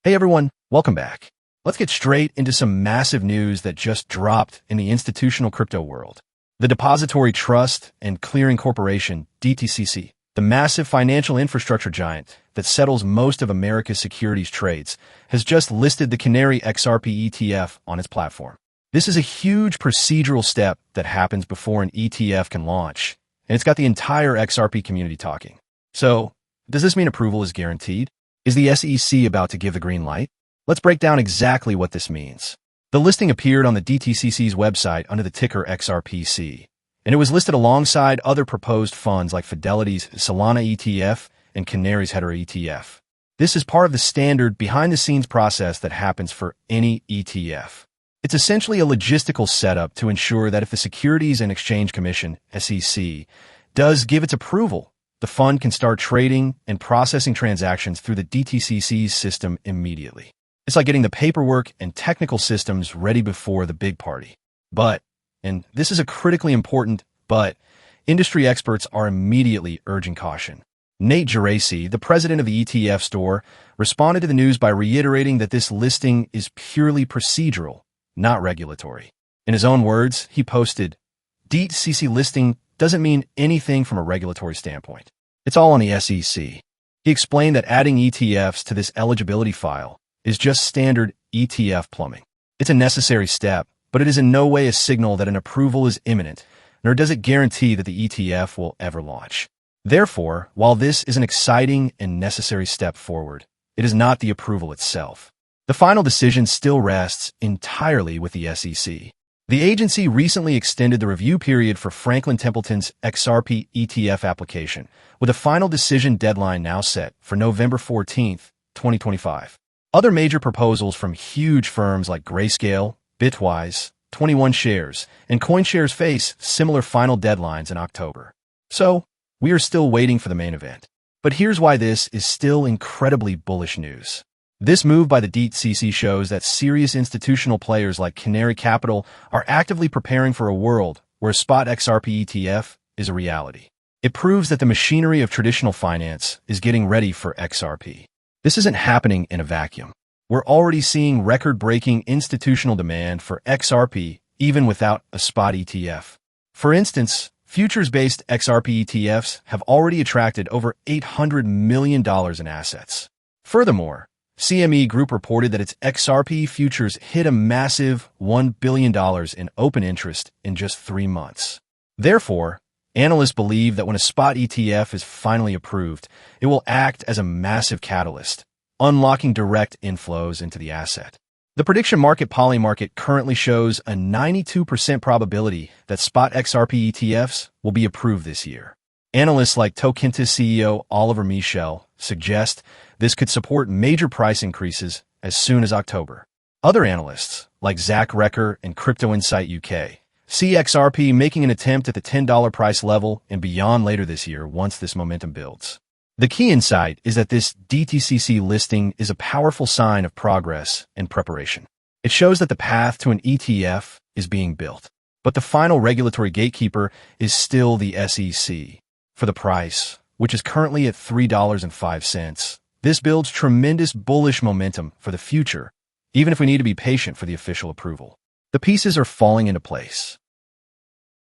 Hey everyone, welcome back. Let's get straight into some massive news that just dropped in the institutional crypto world. The Depository Trust and Clearing Corporation, DTCC, the massive financial infrastructure giant that settles most of America's securities trades, has just listed the Canary XRP ETF on its platform. This is a huge procedural step that happens before an ETF can launch, and it's got the entire XRP community talking. So, does this mean approval is guaranteed? Is the SEC about to give the green light? Let's break down exactly what this means. The listing appeared on the DTCC's website under the ticker XRPC, and it was listed alongside other proposed funds like Fidelity's Solana ETF and Canary's Hedera ETF. This is part of the standard behind-the-scenes process that happens for any ETF. It's essentially a logistical setup to ensure that if the Securities and Exchange Commission, SEC, does give its approval, the fund can start trading and processing transactions through the DTCC's system immediately. It's like getting the paperwork and technical systems ready before the big party. But, and this is a critically important but, industry experts are immediately urging caution. Nate Geraci, the president of the ETF store, responded to the news by reiterating that this listing is purely procedural, not regulatory. In his own words, he posted, DTCC listing doesn't mean anything from a regulatory standpoint. It's all on the SEC. He explained that adding ETFs to this eligibility file is just standard ETF plumbing. It's a necessary step, but it is in no way a signal that an approval is imminent, nor does it guarantee that the ETF will ever launch. Therefore, while this is an exciting and necessary step forward, it is not the approval itself. The final decision still rests entirely with the SEC. The agency recently extended the review period for Franklin Templeton's XRP ETF application, with a final decision deadline now set for November 14, 2025. Other major proposals from huge firms like Grayscale, Bitwise, 21 Shares, and CoinShares face similar final deadlines in October. So, we are still waiting for the main event. But here's why this is still incredibly bullish news. This move by the DTCC shows that serious institutional players like Canary Capital are actively preparing for a world where a spot XRP ETF is a reality. It proves that the machinery of traditional finance is getting ready for XRP. This isn't happening in a vacuum. We're already seeing record-breaking institutional demand for XRP even without a spot ETF. For instance, futures-based XRP ETFs have already attracted over $800 million in assets. Furthermore, CME Group reported that its XRP futures hit a massive $1 billion in open interest in just 3 months. Therefore, analysts believe that when a spot ETF is finally approved, it will act as a massive catalyst, unlocking direct inflows into the asset. The prediction market Polymarket currently shows a 92% probability that spot XRP ETFs will be approved this year. Analysts like Tokentis CEO Oliver Michel suggest this could support major price increases as soon as October. Other analysts, like Zach Recker and Crypto Insight UK, see XRP making an attempt at the $10 price level and beyond later this year once this momentum builds. The key insight is that this DTCC listing is a powerful sign of progress and preparation. It shows that the path to an ETF is being built, but the final regulatory gatekeeper is still the SEC. For the price, which is currently at $3.05, this builds tremendous bullish momentum for the future, even if we need to be patient for the official approval. The pieces are falling into place.